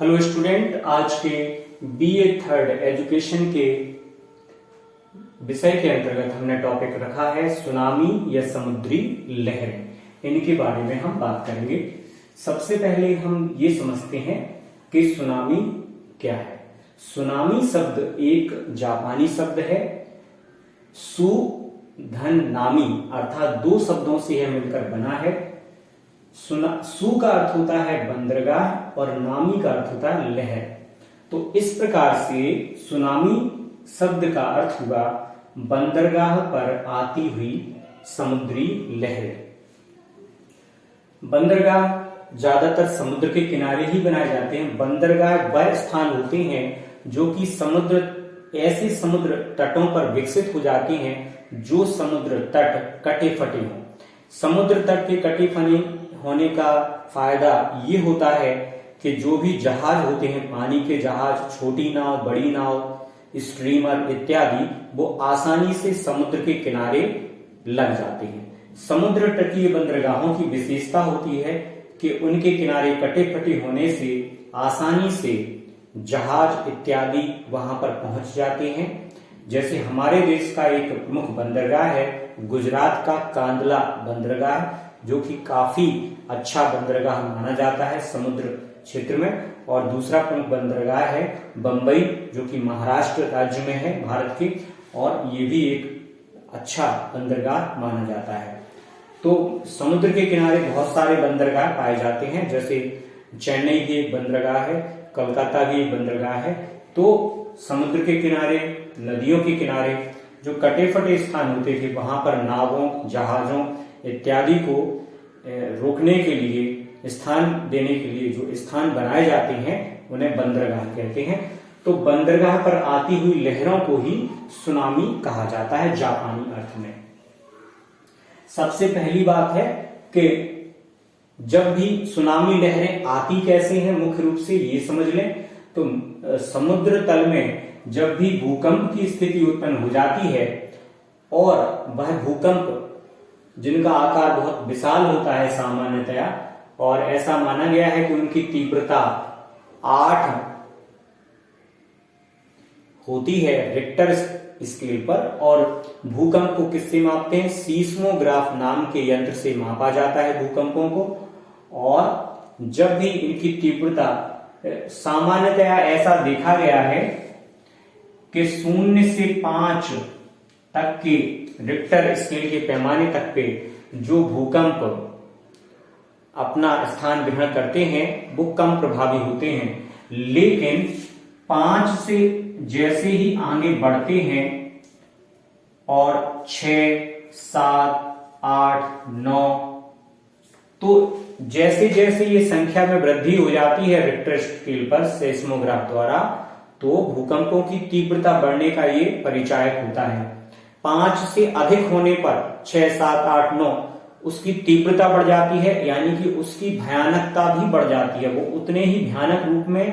Hello student, आज के BA third education के विषय के अंतर्गत हमने टॉपिक रखा है सुनामी या समुद्री लहरें। इनके बारे में हम बात करेंगे। सबसे पहले हम ये समझते हैं कि सुनामी क्या है। सुनामी शब्द एक जापानी शब्द है। सु धन नामी अर्थात दो शब्दों से यह मिलकर बना है। सु का अर्थ होता है बंदरगाह और नामी का अर्थ होता है लहर। तो इस प्रकार से सुनामी शब्द का अर्थ हुआ बंदरगाह पर आती हुई समुद्री लहर। बंदरगाह ज्यादातर समुद्र के किनारे ही बनाए जाते हैं। बंदरगाह वह स्थान होते हैं जो कि ऐसे समुद्र तटों पर विकसित हो जाते हैं जो समुद्र तट कटे फटे हों। समुद्र तट के कटे फटे होने का फायदा ये होता है कि जो भी जहाज होते हैं, पानी के जहाज, छोटी नाव, बड़ी नाव, स्ट्रीमर इत्यादि, वो आसानी से समुद्र के किनारे लग जाते हैं। समुद्र तटीय बंदरगाहों की विशेषता होती है कि उनके किनारे कटे फटे होने से आसानी से जहाज इत्यादि वहां पर पहुंच जाते हैं। जैसे हमारे देश का एक प्रमुख बंदरगाह है गुजरात का कांदला बंदरगाह, जो कि काफी अच्छा बंदरगाह माना जाता है समुद्र क्षेत्र में। और दूसरा प्रमुख बंदरगाह है बंबई, जो कि महाराष्ट्र राज्य में है भारत के, और ये भी एक अच्छा बंदरगाह माना जाता है। तो समुद्र के किनारे बहुत सारे बंदरगाह पाए जाते हैं। जैसे चेन्नई भी एक बंदरगाह है, कलकत्ता भी एक बंदरगाह है। तो समुद्र के किनारे, नदियों के किनारे जो कटे फटे स्थान होते थे, वहां पर नावों, जहाजों इत्यादि को रोकने के लिए, स्थान देने के लिए जो स्थान बनाए जाते हैं उन्हें बंदरगाह कहते हैं। तो बंदरगाह पर आती हुई लहरों को ही सुनामी कहा जाता है जापानी अर्थ में। सबसे पहली बात है कि जब भी सुनामी लहरें आती कैसे हैं, मुख्य रूप से ये समझ लें। तो समुद्र तल में जब भी भूकंप की स्थिति उत्पन्न हो जाती है और वह भूकंप जिनका आकार बहुत विशाल होता है सामान्यतया, और ऐसा माना गया है कि उनकी तीव्रता 8 होती है रिक्टर स्केल पर, और भूकंप को किससे मापते हैं? सीस्मोग्राफ नाम के यंत्र से मापा जाता है भूकंपों को। और जब भी इनकी तीव्रता, सामान्यतया ऐसा देखा गया है कि 0 से 5 तक के रिक्टर स्केल के पैमाने तक पे जो भूकंप अपना स्थान ग्रहण करते हैं वो कम प्रभावी होते हैं। लेकिन 5 से जैसे ही आगे बढ़ते हैं और 6, 7, 8, 9, तो जैसे जैसे ये संख्या में वृद्धि हो जाती है रिक्टर स्केल पर सेस्मोग्राफ द्वारा, तो भूकंपों की तीव्रता बढ़ने का ये परिचायक होता है। 5 से अधिक होने पर 6, 7, 8, 9 उसकी तीव्रता बढ़ जाती है, यानी कि उसकी भयानकता भी बढ़ जाती है। वो उतने ही भयानक रूप में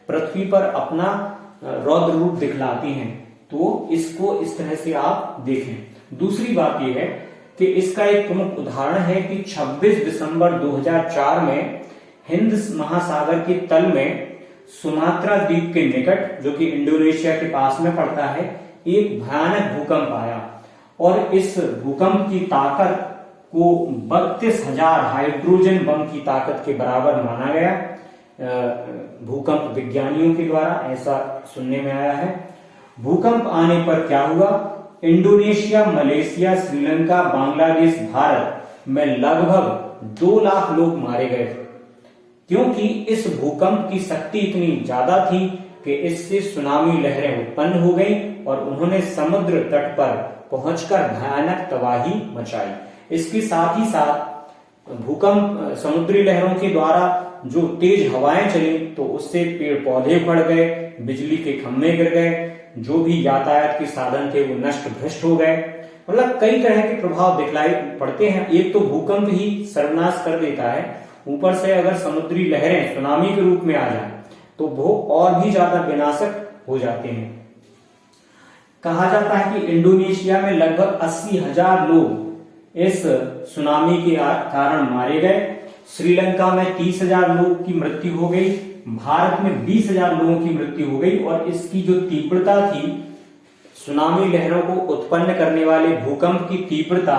पृथ्वी पर अपना रौद्र रूप दिखलाती हैं। तो इसको इस तरह से आप देखें। दूसरी बात यह है कि इसका एक प्रमुख उदाहरण है कि 26 दिसंबर 2004 में हिंद महासागर के तल में सुमात्रा द्वीप के निकट, जो कि इंडोनेशिया के पास में पड़ता है, एक भयानक भूकंप आया। और इस भूकंप की ताकत को 32,000 हाइड्रोजन बम की ताकत के बराबर माना गया भूकंप विज्ञानियों के द्वारा, ऐसा सुनने में आया है। भूकंप आने पर क्या हुआ? इंडोनेशिया, मलेशिया, श्रीलंका, बांग्लादेश, भारत में लगभग 2 लाख लोग मारे गए, क्योंकि इस भूकंप की शक्ति इतनी ज्यादा थी कि इससे सुनामी लहरें उत्पन्न हो गई और उन्होंने समुद्र तट पर पहुंचकर भयानक तबाही मचाई। इसके साथ ही साथ भूकंप, समुद्री लहरों के द्वारा जो तेज हवाएं चली, तो उससे पेड़ पौधे उखड़ गए, बिजली के खंभे गिर गए, जो भी यातायात के साधन थे वो नष्ट भ्रष्ट हो गए। मतलब कई तरह के प्रभाव दिखलाई पड़ते हैं। एक तो भूकंप ही सर्वनाश कर देता है, ऊपर से अगर समुद्री लहरें सुनामी के रूप में आ जाए तो वो और भी ज्यादा विनाशक हो जाते हैं। कहा जाता है कि इंडोनेशिया में लगभग 80,000 लोग इस सुनामी के कारण मारे गए। श्रीलंका में 30,000 लोग की मृत्यु हो गई। भारत में 20,000 लोगों की मृत्यु हो गई और इसकी जो तीव्रता थी, सुनामी लहरों को उत्पन्न करने वाले भूकंप की तीव्रता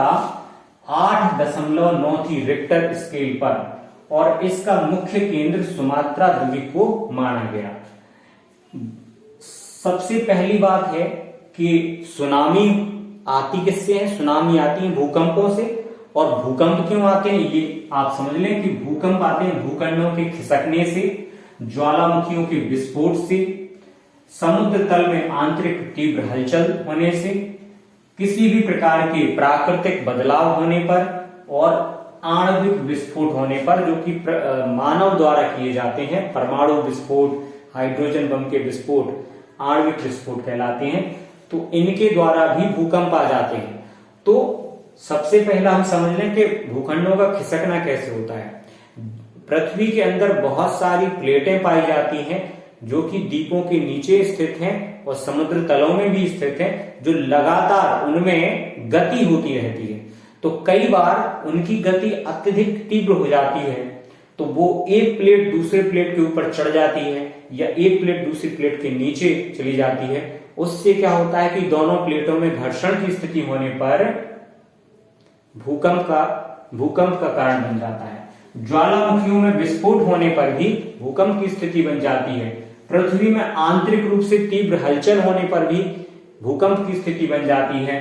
8.9 थी रिक्टर स्केल पर, और इसका मुख्य केंद्र सुमात्रा द्वीप को माना गया। सबसे पहली बात है कि सुनामी आती किससे है? सुनामी आती है भूकंपों से। और भूकंप क्यों आते हैं ये आप समझ लें कि भूकंप आते हैं भूखंडों के खिसकने से, ज्वालामुखियों के विस्फोट से, समुद्र तल में आंतरिक तीव्र हलचल होने से, किसी भी प्रकार के प्राकृतिक बदलाव होने पर, और आणविक विस्फोट होने पर, जो कि मानव द्वारा किए जाते हैं। परमाणु विस्फोट, हाइड्रोजन बम के विस्फोट आणविक विस्फोट कहलाते हैं। तो इनके द्वारा भी भूकंप आ जाते हैं। तो सबसे पहला हम समझ लें कि भूखंडों का खिसकना कैसे होता है। पृथ्वी के अंदर बहुत सारी प्लेटें पाई जाती हैं जो कि द्वीपों के नीचे स्थित हैं और समुद्र तलों में भी स्थित हैं, जो लगातार उनमें गति होती रहती है। तो कई बार उनकी गति अत्यधिक तीव्र हो जाती है, तो वो एक प्लेट दूसरे प्लेट के ऊपर चढ़ जाती है या एक प्लेट दूसरी प्लेट के नीचे चली जाती है। उससे क्या होता है कि दोनों प्लेटों में घर्षण की स्थिति होने पर भूकंप का कारण बन जाता है। ज्वालामुखियों में विस्फोट होने पर भी भूकंप की स्थिति बन जाती है। पृथ्वी में आंतरिक रूप से तीव्र हलचल होने पर भी भूकंप की स्थिति बन जाती है।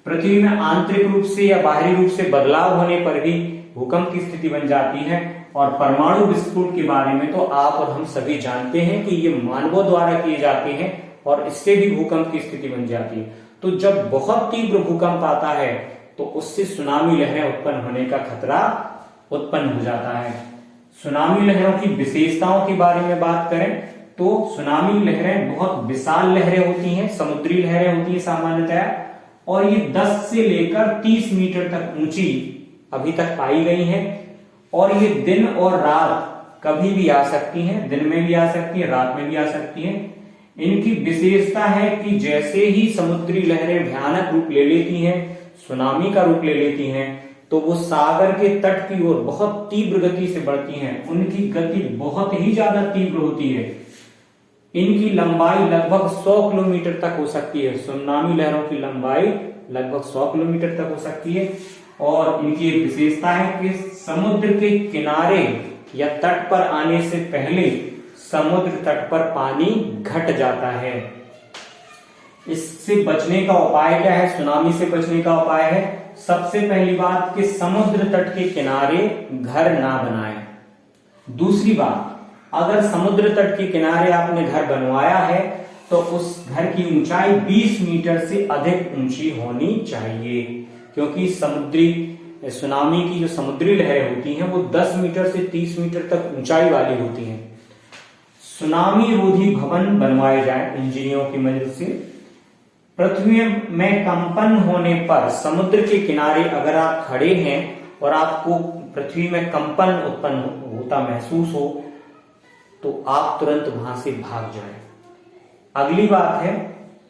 पृथ्वी में आंतरिक रूप से या बाहरी रूप से बदलाव होने पर भी भूकंप की स्थिति बन जाती है। और परमाणु विस्फोट के बारे में तो आप और हम सभी जानते हैं कि ये मानवों द्वारा किए जाते हैं और इससे भी भूकंप की स्थिति बन जाती है। तो जब बहुत तीव्र भूकंप आता है तो उससे सुनामी लहरें उत्पन्न होने का खतरा उत्पन्न हो जाता है। सुनामी लहरों की विशेषताओं के बारे में बात करें तो सुनामी लहरें बहुत विशाल लहरें होती हैं, समुद्री लहरें होती हैं सामान्यतः, और ये 10 से लेकर 30 मीटर तक ऊंची अभी तक पाई गई हैं। और ये दिन और रात कभी भी आ सकती हैं, दिन में भी आ सकती है, रात में भी आ सकती है। इनकी विशेषता है कि जैसे ही समुद्री लहरें भयानक रूप ले लेती हैं, सुनामी का रूप ले लेती हैं, तो वो सागर के तट की ओर बहुत तीव्र गति से बढ़ती हैं। उनकी गति बहुत ही ज्यादा तीव्र होती है। इनकी लंबाई लगभग 100 किलोमीटर तक हो सकती है। सुनामी लहरों की लंबाई लगभग 100 किलोमीटर तक हो सकती है। और इनकी एक विशेषता है कि समुद्र के किनारे या तट पर आने से पहले समुद्र तट पर पानी घट जाता है। इससे बचने का उपाय क्या है? सुनामी से बचने का उपाय है सबसे पहली बात कि समुद्र तट के किनारे घर ना बनाएं। दूसरी बात, अगर समुद्र तट के किनारे आपने घर बनवाया है तो उस घर की ऊंचाई 20 मीटर से अधिक ऊंची होनी चाहिए, क्योंकि सुनामी की जो समुद्री लहरें होती हैं वो 10 मीटर से 30 मीटर तक ऊंचाई वाली होती हैं। सुनामी रोधी भवन बनवाए जाए इंजीनियरों की मदद से। पृथ्वी में कंपन होने पर समुद्र के किनारे अगर आप खड़े हैं और आपको पृथ्वी में कंपन उत्पन्न होता महसूस हो तो आप तुरंत वहां से भाग जाएं। अगली बात है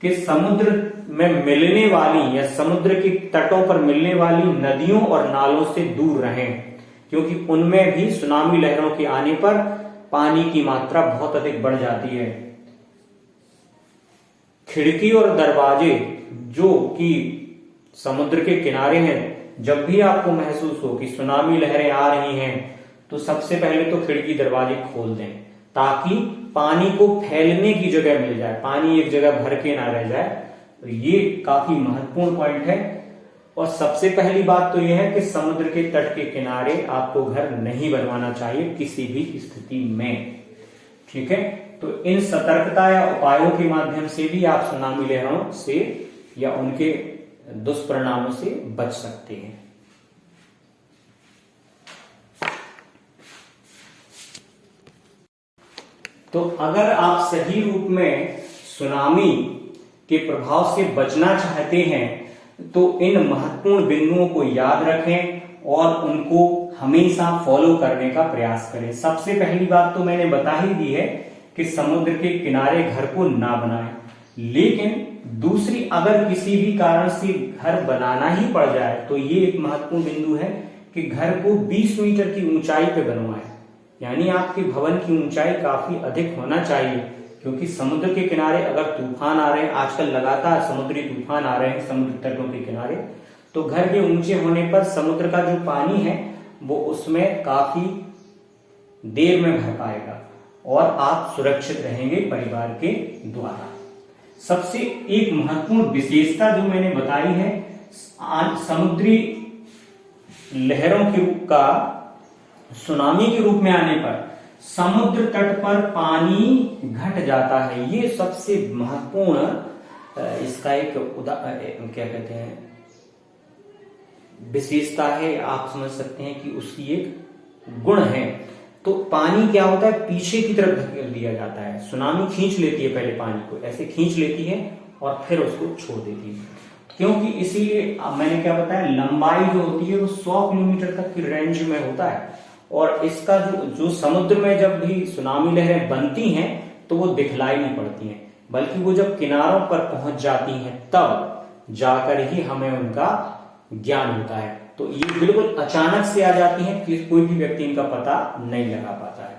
कि समुद्र में मिलने वाली या समुद्र के तटों पर मिलने वाली नदियों और नालों से दूर रहें, क्योंकि उनमें भी सुनामी लहरों के आने पर पानी की मात्रा बहुत अधिक बढ़ जाती है। खिड़की और दरवाजे जो कि समुद्र के किनारे हैं, जब भी आपको महसूस हो कि सुनामी लहरें आ रही हैं तो सबसे पहले तो खिड़की दरवाजे खोल दें, ताकि पानी को फैलने की जगह मिल जाए, पानी एक जगह भर के ना रह जाए। तो ये काफी महत्वपूर्ण पॉइंट है। और सबसे पहली बात तो यह है कि समुद्र के तट के किनारे आपको घर नहीं बनवाना चाहिए किसी भी स्थिति में। ठीक है, तो इन सतर्कता या उपायों के माध्यम से भी आप सुनामी लहरों से या उनके दुष्परिणामों से बच सकते हैं। तो अगर आप सही रूप में सुनामी के प्रभाव से बचना चाहते हैं तो इन महत्वपूर्ण बिंदुओं को याद रखें और उनको हमेशा फॉलो करने का प्रयास करें। सबसे पहली बात तो मैंने बता ही दी है कि समुद्र के किनारे घर को ना बनाएं, लेकिन दूसरी अगर किसी भी कारण से घर बनाना ही पड़ जाए तो ये एक महत्वपूर्ण बिंदु है कि घर को 20 मीटर की ऊंचाई पे बनवाएं। यानी आपके भवन की ऊंचाई काफी अधिक होना चाहिए, क्योंकि समुद्र के किनारे अगर तूफान आ रहे हैं, आजकल लगातार समुद्री तूफान आ रहे हैं समुद्र तटों के किनारे, तो घर के ऊंचे होने पर समुद्र का जो पानी है वो उसमें काफी देर में भर पाएगा और आप सुरक्षित रहेंगे परिवार के द्वारा। सबसे एक महत्वपूर्ण विशेषता जो मैंने बताई है, समुद्री लहरों का सुनामी के रूप में आने पर समुद्र तट पर पानी घट जाता है। ये सबसे महत्वपूर्ण इसका एक क्या कहते हैं विशेषता है, आप समझ सकते हैं कि उसकी एक गुण है। तो पानी क्या होता है, पीछे की तरफ धकेल दिया जाता है। सुनामी खींच लेती है, पहले पानी को ऐसे खींच लेती है और फिर उसको छोड़ देती है, क्योंकि इसीलिए मैंने क्या बताया, लंबाई जो होती है वो 100 किलोमीटर तक की रेंज में होता है। और इसका जो समुद्र में जब भी सुनामी लहरें बनती हैं तो वो दिखलाई नहीं पड़ती हैं, बल्कि वो जब किनारों पर पहुंच जाती हैं तब जाकर ही हमें उनका ज्ञान होता है। तो ये बिल्कुल अचानक से आ जाती हैं, कोई भी व्यक्ति इनका पता नहीं लगा पाता है।